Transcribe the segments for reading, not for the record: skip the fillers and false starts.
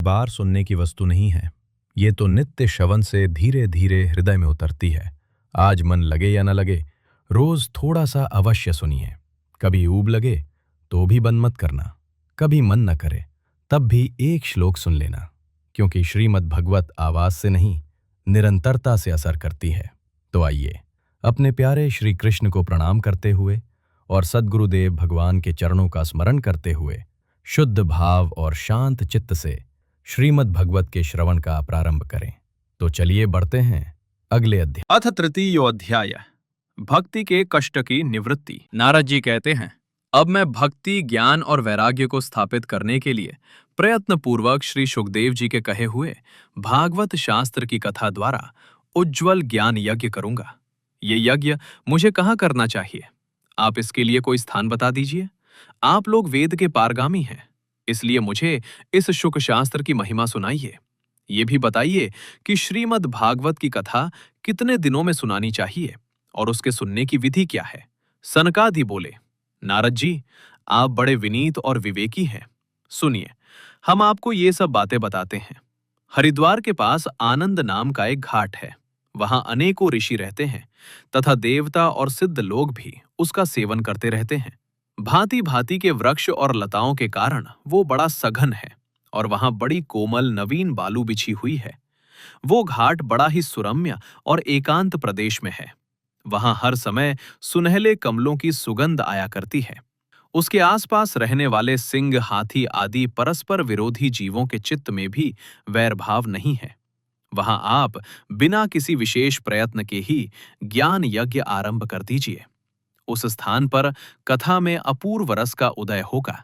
बार सुनने की वस्तु नहीं है। ये तो नित्य श्रवण से धीरे धीरे हृदय में उतरती है। आज मन लगे या न लगे, रोज थोड़ा सा अवश्य सुनिए। कभी ऊब लगे तो भी बंद मत करना, कभी मन न करे तब भी एक श्लोक सुन लेना, क्योंकि श्रीमद् भगवत आवाज से नहीं, निरंतरता से असर करती है। तो आइए अपने प्यारे श्री कृष्ण को प्रणाम करते हुए और सद्गुरुदेव भगवान के चरणों का स्मरण करते हुए शुद्ध भाव और शांत चित्त से श्रीमद् भगवत के श्रवण का प्रारंभ करें। तो चलिए बढ़ते हैं अगले अध्याय। अथ तृतीयो अध्याय, भक्ति के कष्ट की निवृत्ति। नारद जी कहते हैं, अब मैं भक्ति, ज्ञान और वैराग्य को स्थापित करने के लिए प्रयत्न पूर्वक श्री सुखदेव जी के कहे हुए भागवत शास्त्र की कथा द्वारा उज्ज्वल ज्ञान यज्ञ करूंगा। ये यज्ञ मुझे कहाँ करना चाहिए? आप इसके लिए कोई स्थान बता दीजिए। आप लोग वेद के पारगामी हैं, इसलिए मुझे इस शुक शास्त्र की महिमा सुनाइए। ये भी बताइए कि श्रीमद् भागवत की कथा कितने दिनों में सुनानी चाहिए और उसके सुनने की विधि क्या है? सनकादि बोले, नारद जी, आप बड़े विनीत और विवेकी हैं। सुनिए, हम आपको ये सब बातें बताते हैं। हरिद्वार के पास आनंद नाम का एक घाट है। वहां अनेकों ऋषि रहते हैं तथा देवता और सिद्ध लोग भी उसका सेवन करते रहते हैं। भांति भांति के वृक्ष और लताओं के कारण वो बड़ा सघन है और वहां बड़ी कोमल नवीन बालू बिछी हुई है। वो घाट बड़ा ही सुरम्य और एकांत प्रदेश में है। वहां हर समय सुनहले कमलों की सुगंध आया करती है। उसके आसपास रहने वाले सिंह, हाथी आदि परस्पर विरोधी जीवों के चित्त में भी वैर भाव नहीं है। वहां आप बिना किसी विशेष प्रयत्न के ही ज्ञान यज्ञ आरंभ कर दीजिए। उस स्थान पर कथा में अपूर्व रस का उदय होगा।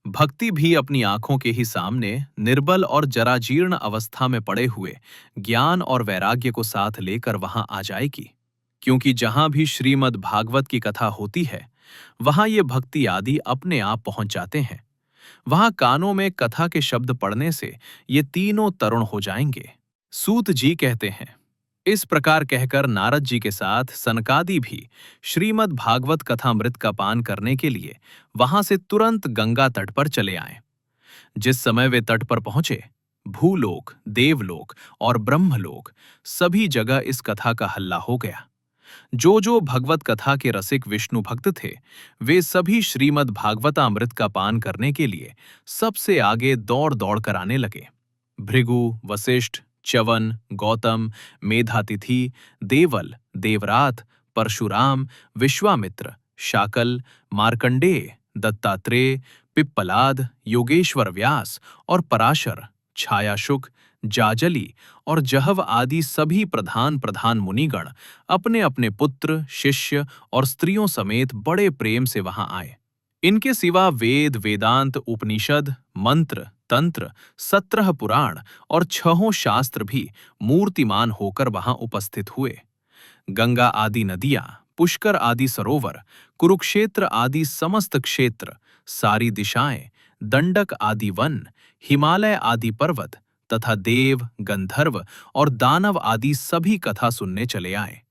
भक्ति भी अपनी आंखों के ही सामने निर्बल और जराजीर्ण अवस्था में पड़े हुए ज्ञान और वैराग्य को साथ लेकर वहां आ जाएगी। क्योंकि जहां भी श्रीमद् भागवत की कथा होती है, वहां ये भक्ति आदि अपने आप पहुंच जाते हैं। वहां कानों में कथा के शब्द पड़ने से ये तीनों तरुण हो जाएंगे। सूत जी कहते हैं, इस प्रकार कहकर नारद जी के साथ सनकादि भी श्रीमद् भागवत कथामृत का पान करने के लिए वहां से तुरंत गंगा तट पर चले आए। जिस समय वे तट पर पहुंचे, भूलोक, देवलोक और ब्रह्मलोक सभी जगह इस कथा का हल्ला हो गया। जो जो भगवत कथा के रसिक विष्णु भक्त थे, वे सभी श्रीमद् भागवतामृत का पान करने के लिए सबसे आगे दौड़ दौड़ कर आने लगे। भृगु, वशिष्ठ, च्यवन, गौतम, मेधातिथि, देवल, देवरात, परशुराम, विश्वामित्र, शाकल, मार्कंडेय, दत्तात्रेय, पिप्पलाद, योगेश्वर व्यास और पराशर, छायाशुक, जाजली और जहव आदि सभी प्रधान प्रधान मुनिगण अपने अपने पुत्र, शिष्य और स्त्रियों समेत बड़े प्रेम से वहां आए। इनके सिवा वेद, वेदांत, उपनिषद, मंत्र, तंत्र, 17 पुराण और 6 शास्त्र भी मूर्तिमान होकर वहां उपस्थित हुए। गंगा आदि नदियां, पुष्कर आदि सरोवर, कुरुक्षेत्र आदि समस्त क्षेत्र, सारी दिशाएं, दंडक आदि वन, हिमालय आदि पर्वत तथा देव, गंधर्व और दानव आदि सभी कथा सुनने चले आए।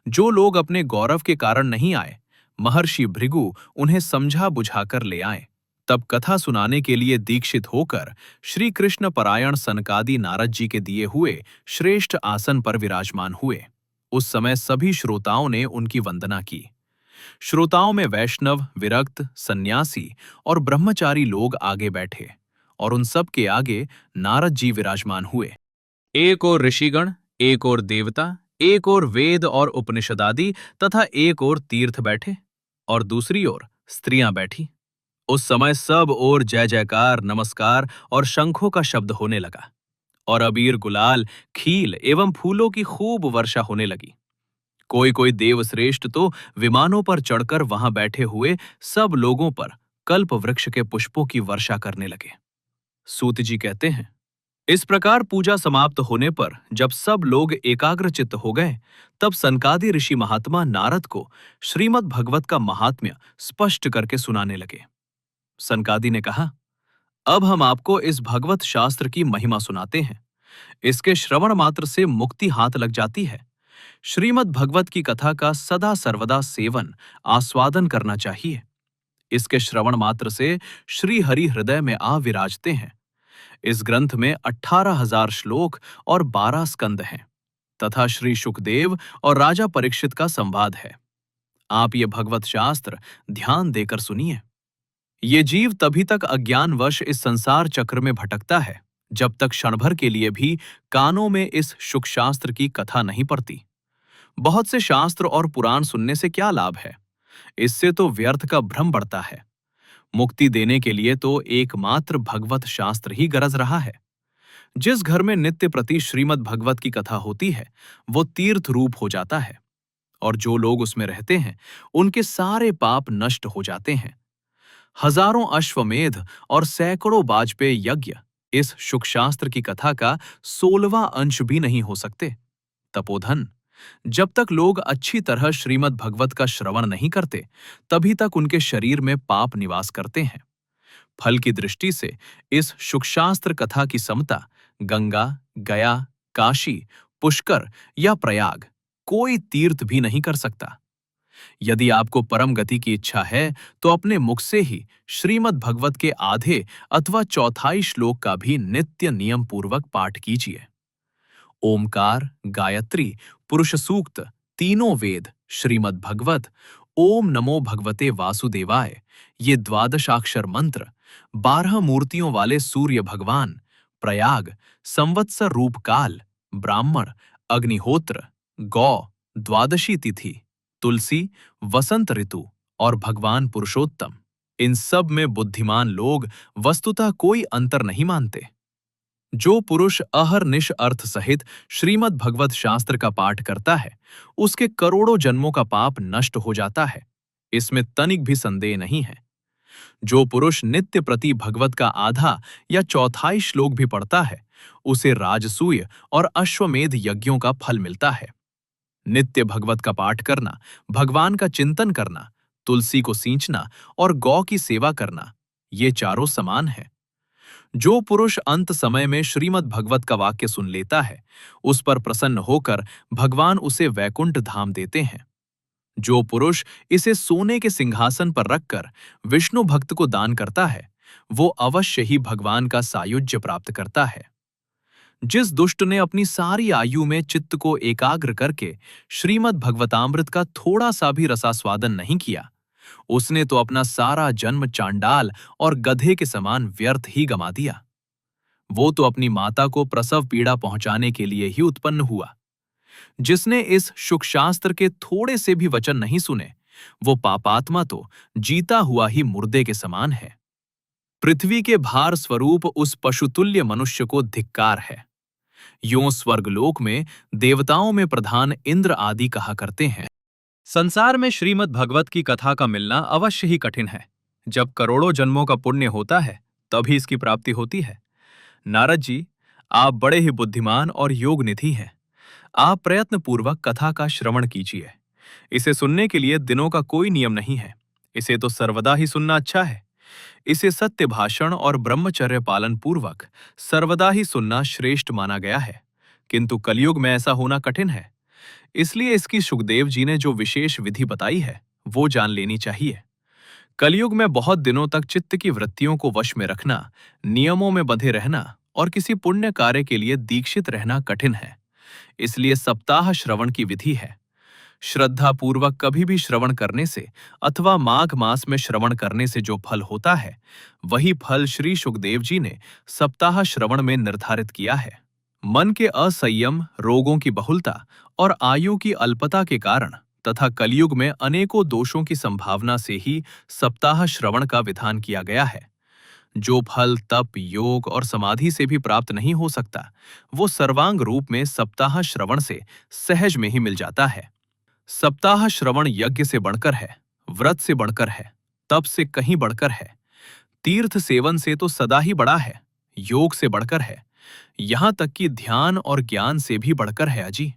जो लोग अपने गौरव के कारण नहीं आए, महर्षि भृगु उन्हें समझा बुझाकर ले आए। तब कथा सुनाने के लिए दीक्षित होकर श्री कृष्ण परायण सनकादि नारद जी के दिए हुए श्रेष्ठ आसन पर विराजमान हुए। उस समय सभी श्रोताओं ने उनकी वंदना की। श्रोताओं में वैष्णव, विरक्त, सन्यासी और ब्रह्मचारी लोग आगे बैठे और उन सब के आगे नारद जी विराजमान हुए। एक और ऋषिगण, एक और देवता, एक और वेद और उपनिषद आदि तथा एक और तीर्थ बैठे और दूसरी ओर स्त्रियां बैठी। उस समय सब ओर जय जयकार, नमस्कार और शंखों का शब्द होने लगा और अबीर, गुलाल, खील एवं फूलों की खूब वर्षा होने लगी। कोई कोई देवश्रेष्ठ तो विमानों पर चढ़कर वहां बैठे हुए सब लोगों पर कल्प वृक्ष के पुष्पों की वर्षा करने लगे। सूत जी कहते हैं, इस प्रकार पूजा समाप्त होने पर जब सब लोग एकाग्रचित्त हो गए, तब सनकादि ऋषि महात्मा नारद को श्रीमद् भगवत का महात्म्य स्पष्ट करके सुनाने लगे। सनकादि ने कहा, अब हम आपको इस भगवत शास्त्र की महिमा सुनाते हैं। इसके श्रवण मात्र से मुक्ति हाथ लग जाती है। श्रीमद् भगवत की कथा का सदा सर्वदा सेवन, आस्वादन करना चाहिए। इसके श्रवण मात्र से श्री हरि हृदय में आ विराजते हैं। इस ग्रंथ में 18,000 श्लोक और 12 स्कंद हैं तथा श्री शुकदेव और राजा परीक्षित का संवाद है। आप ये भगवत शास्त्र ध्यान देकर सुनिए। ये जीव तभी तक अज्ञानवश इस संसार चक्र में भटकता है जब तक क्षण भर के लिए भी कानों में इस शुक शास्त्र की कथा नहीं पड़ती। बहुत से शास्त्र और पुराण सुनने से क्या लाभ है? इससे तो व्यर्थ का भ्रम बढ़ता है। मुक्ति देने के लिए तो एकमात्र भगवत शास्त्र ही गरज रहा है। जिस घर में नित्य प्रति श्रीमद् भगवत की कथा होती है वो तीर्थ रूप हो जाता है और जो लोग उसमें रहते हैं उनके सारे पाप नष्ट हो जाते हैं। हजारों अश्वमेध और सैकड़ों वाजपेय यज्ञ इस शुक शास्त्र की कथा का 16वां अंश भी नहीं हो सकते। तपोधन, जब तक लोग अच्छी तरह श्रीमद् भगवत का श्रवण नहीं करते तभी तक उनके शरीर में पाप निवास करते हैं। फल की दृष्टि से इस शुकशास्त्र कथा की समता गंगा, गया, काशी, पुष्कर या प्रयाग कोई तीर्थ भी नहीं कर सकता। यदि आपको परम गति की इच्छा है तो अपने मुख से ही श्रीमद् भगवत के आधे अथवा चौथाई श्लोक का भी नित्य नियम पूर्वक पाठ कीजिए। ओमकार, गायत्री, पुरुष सूक्त, तीनों वेद, श्रीमद् भगवत, ओम नमो भगवते वासुदेवाय, ये 12 मंत्र, 12 मूर्तियों वाले सूर्य भगवान, प्रयाग, संवत्सर रूप काल, ब्राह्मण, अग्निहोत्र, गौ, द्वादशी तिथि, तुलसी, वसंत ऋतु और भगवान पुरुषोत्तम, इन सब में बुद्धिमान लोग वस्तुतः कोई अंतर नहीं मानते। जो पुरुष अहरनिश अर्थ सहित श्रीमद् भगवत शास्त्र का पाठ करता है उसके करोड़ों जन्मों का पाप नष्ट हो जाता है, इसमें तनिक भी संदेह नहीं है। जो पुरुष नित्य प्रति भगवत का आधा या चौथाई श्लोक भी पढ़ता है उसे राजसूय और अश्वमेध यज्ञों का फल मिलता है। नित्य भगवत का पाठ करना, भगवान का चिंतन करना, तुलसी को सींचना और गौ की सेवा करना, ये चारों समान है। जो पुरुष अंत समय में श्रीमद् भगवत का वाक्य सुन लेता है उस पर प्रसन्न होकर भगवान उसे वैकुंठ धाम देते हैं। जो पुरुष इसे सोने के सिंहासन पर रखकर विष्णु भक्त को दान करता है वो अवश्य ही भगवान का सायुज्य प्राप्त करता है। जिस दुष्ट ने अपनी सारी आयु में चित्त को एकाग्र करके श्रीमद् भगवतामृत का थोड़ा सा भी रसास्वादन नहीं किया उसने तो अपना सारा जन्म चांडाल और गधे के समान व्यर्थ ही गमा दिया। वो तो अपनी माता को प्रसव पीड़ा पहुंचाने के लिए ही उत्पन्न हुआ। जिसने इस शुकशास्त्र के थोड़े से भी वचन नहीं सुने वो पापात्मा तो जीता हुआ ही मुर्दे के समान है। पृथ्वी के भार स्वरूप उस पशुतुल्य मनुष्य को धिक्कार है। यों स्वर्गलोक में देवताओं में प्रधान इंद्र आदि कहा करते हैं, संसार में श्रीमद् भगवत की कथा का मिलना अवश्य ही कठिन है। जब करोड़ों जन्मों का पुण्य होता है तभी इसकी प्राप्ति होती है। नारद जी, आप बड़े ही बुद्धिमान और योगनिधि हैं। आप प्रयत्न पूर्वक कथा का श्रवण कीजिए। इसे सुनने के लिए दिनों का कोई नियम नहीं है, इसे तो सर्वदा ही सुनना अच्छा है। इसे सत्य भाषण और ब्रह्मचर्य पालन पूर्वक सर्वदा ही सुनना श्रेष्ठ माना गया है, किंतु कलयुग में ऐसा होना कठिन है। इसलिए इसकी शुकदेव जी ने जो विशेष विधि बताई है वो जान लेनी चाहिए। कलयुग में बहुत दिनों तक चित्त की वृत्तियों को वश में रखना, नियमों में बंधे रहना और किसी पुण्य कार्य के लिए दीक्षित रहना कठिन है। इसलिए सप्ताह श्रवण की विधि है। श्रद्धा पूर्वक कभी भी श्रवण करने से अथवा माघ मास में श्रवण करने से जो फल होता है वही फल श्री शुकदेव जी ने सप्ताह श्रवण में निर्धारित किया है। मन के असंयम, रोगों की बहुलता और आयु की अल्पता के कारण तथा कलयुग में अनेकों दोषों की संभावना से ही सप्ताह श्रवण का विधान किया गया है। जो फल तप, योग और समाधि से भी प्राप्त नहीं हो सकता वो सर्वांग रूप में सप्ताह श्रवण से सहज में ही मिल जाता है। सप्ताह श्रवण यज्ञ से बढ़कर है, व्रत से बढ़कर है, तप से कहीं बढ़कर है, तीर्थ सेवन से तो सदा ही बड़ा है, योग से बढ़कर है, यहां तक कि ध्यान और ज्ञान से भी बढ़कर है। अजी,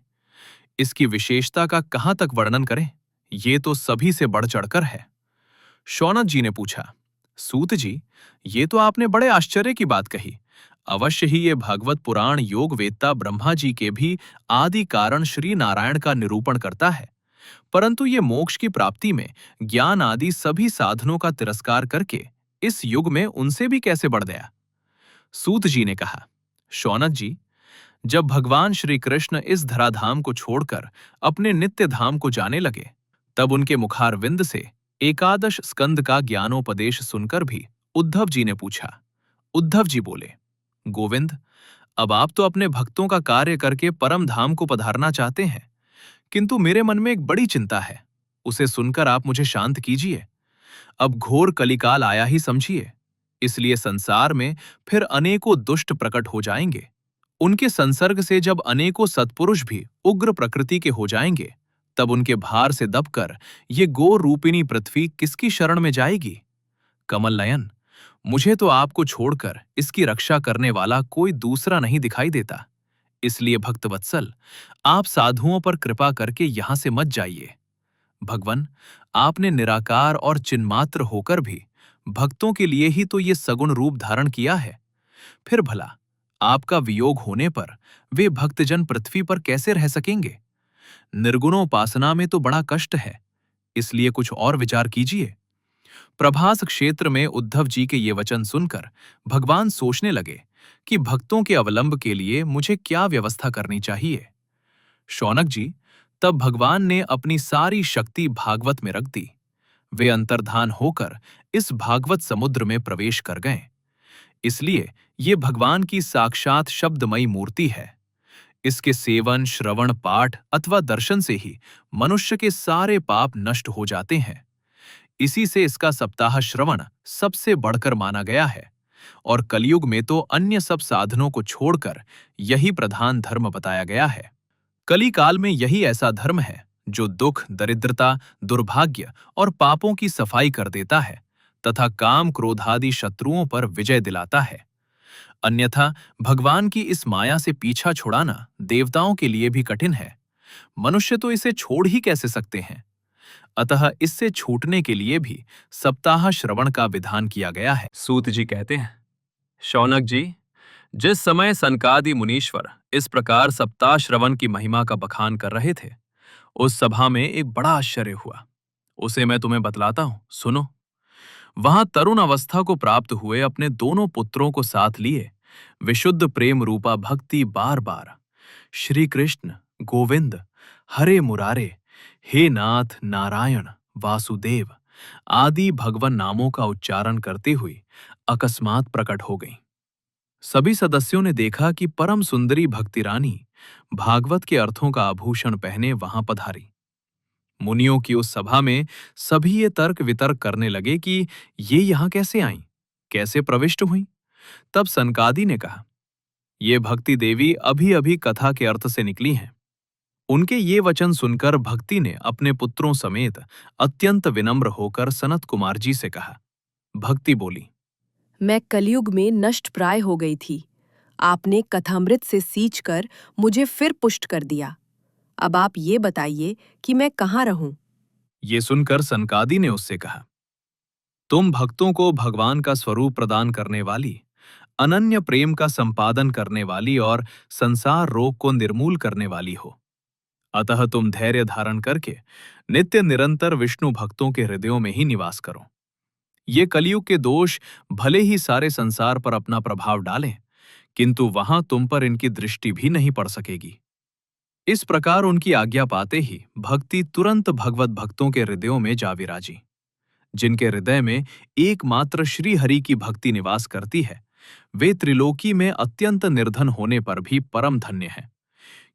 इसकी विशेषता का कहां तक वर्णन करें, ये तो सभी से बढ़ चढ़कर है। शौनक जी ने पूछा, सूत जी, ये तो आपने बड़े आश्चर्य की बात कही। अवश्य ही ये भागवत पुराण योग वेत्ता ब्रह्मा जी के भी आदि कारण श्री नारायण का निरूपण करता है, परंतु ये मोक्ष की प्राप्ति में ज्ञान आदि सभी साधनों का तिरस्कार करके इस युग में उनसे भी कैसे बढ़ गया? सूत जी ने कहा, शौनक जी, जब भगवान श्री कृष्ण इस धराधाम को छोड़कर अपने नित्य धाम को जाने लगे, तब उनके मुखारविंद से एकादश स्कंद का ज्ञानोपदेश सुनकर भी उद्धव जी ने पूछा। उद्धव जी बोले, गोविंद, अब आप तो अपने भक्तों का कार्य करके परम धाम को पधारना चाहते हैं, किंतु मेरे मन में एक बड़ी चिंता है, उसे सुनकर आप मुझे शांत कीजिए। अब घोर कलिकाल आया ही समझिए, इसलिए संसार में फिर अनेकों दुष्ट प्रकट हो जाएंगे। उनके संसर्ग से जब अनेकों सत्पुरुष भी उग्र प्रकृति के हो जाएंगे, तब उनके भार से दबकर ये गो रूपिणी पृथ्वी किसकी शरण में जाएगी? कमल नयन, मुझे तो आपको छोड़कर इसकी रक्षा करने वाला कोई दूसरा नहीं दिखाई देता। इसलिए भक्तवत्सल, आप साधुओं पर कृपा करके यहां से मत जाइए। भगवन, आपने निराकार और चिन्मात्र होकर भी भक्तों के लिए ही तो ये सगुण रूप धारण किया है। फिर भला आपका वियोग होने पर वे भक्तजन पृथ्वी पर कैसे रह सकेंगे? निर्गुणोपासना में तो बड़ा कष्ट है, इसलिए कुछ और विचार कीजिए। प्रभास क्षेत्र में उद्धव जी के ये वचन सुनकर भगवान सोचने लगे कि भक्तों के अवलंब के लिए मुझे क्या व्यवस्था करनी चाहिए। शौनक जी, तब भगवान ने अपनी सारी शक्ति भागवत में रख दी। वे अंतर्धान होकर इस भागवत समुद्र में प्रवेश कर गए। इसलिए ये भगवान की साक्षात शब्दमयी मूर्ति है। इसके सेवन, श्रवण, पाठ अथवा दर्शन से ही मनुष्य के सारे पाप नष्ट हो जाते हैं। इसी से इसका सप्ताह श्रवण सबसे बढ़कर माना गया है, और कलयुग में तो अन्य सब साधनों को छोड़कर यही प्रधान धर्म बताया गया है। कली काल में यही ऐसा धर्म है जो दुख, दरिद्रता, दुर्भाग्य और पापों की सफाई कर देता है तथा काम, क्रोधादि शत्रुओं पर विजय दिलाता है। अन्यथा भगवान की इस माया से पीछा छुड़ाना देवताओं के लिए भी कठिन है। मनुष्य तो इसे छोड़ ही कैसे सकते हैं? अतः इससे छूटने के लिए भी सप्ताह श्रवण का विधान किया गया है। सूत जी कहते हैं, शौनक जी, जिस समय सनकादि मुनीश्वर इस प्रकार सप्ताह श्रवण की महिमा का बखान कर रहे थे, उस सभा में एक बड़ा आश्चर्य हुआ। उसे मैं तुम्हें बतलाता हूं, सुनो। वहां तरुण अवस्था को प्राप्त हुए अपने दोनों पुत्रों को साथ लिए विशुद्ध प्रेम रूपा भक्ति बार बार श्री कृष्ण, गोविंद, हरे मुरारे, हे नाथ, नारायण, वासुदेव आदि भगवान नामों का उच्चारण करते हुए अकस्मात प्रकट हो गईं। सभी सदस्यों ने देखा कि परम सुंदरी भक्ति रानी भागवत के अर्थों का आभूषण पहने वहां पधारी। मुनियों की उस सभा में सभी ये तर्क वितर्क करने लगे कि ये यहां कैसे आईं, कैसे प्रविष्ट हुईं। तब सनकादि ने कहा, ये भक्ति देवी अभी अभी कथा के अर्थ से निकली हैं। उनके ये वचन सुनकर भक्ति ने अपने पुत्रों समेत अत्यंत विनम्र होकर सनत कुमार जी से कहा। भक्ति बोली, मैं कलयुग में नष्ट प्राय हो गई थी। आपने कथामृत से सींचकर मुझे फिर पुष्ट कर दिया। अब आप ये बताइए कि मैं कहाँ रहूं? ये सुनकर सनकादि ने उससे कहा, तुम भक्तों को भगवान का स्वरूप प्रदान करने वाली, अनन्य प्रेम का संपादन करने वाली और संसार रोग को निर्मूल करने वाली हो। अतः तुम धैर्य धारण करके नित्य निरंतर विष्णु भक्तों के हृदयों में ही निवास करो। ये कलयुग के दोष भले ही सारे संसार पर अपना प्रभाव डालें, किंतु वहां तुम पर इनकी दृष्टि भी नहीं पड़ सकेगी। इस प्रकार उनकी आज्ञा पाते ही भक्ति तुरंत भगवत भक्तों के हृदयों में जा विराजी। जिनके हृदय में एकमात्र श्री हरि की भक्ति निवास करती है, वे त्रिलोकी में अत्यंत निर्धन होने पर भी परम धन्य हैं,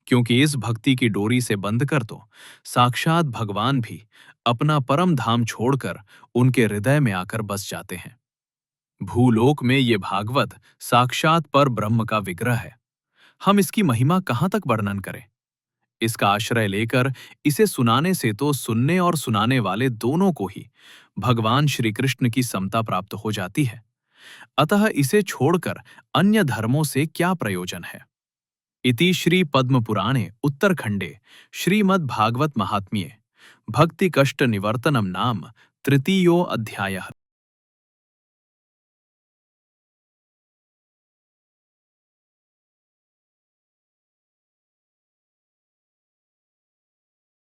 क्योंकि इस भक्ति की डोरी से बंध कर तो साक्षात भगवान भी अपना परम धाम छोड़कर उनके हृदय में आकर बस जाते हैं। भूलोक में ये भागवत साक्षात पर ब्रह्म का विग्रह है। हम इसकी महिमा कहाँ तक वर्णन करें? इसका आश्रय लेकर इसे सुनाने से तो सुनने और सुनाने वाले दोनों को ही भगवान श्री कृष्ण की समता प्राप्त हो जाती है। अतः इसे छोड़कर अन्य धर्मों से क्या प्रयोजन है? इति श्री पद्म पुराणे उत्तरखंडे श्रीमद् भागवत महात्म्ये भक्ति कष्ट निवर्तनम नाम तृतीयो अध्यायः।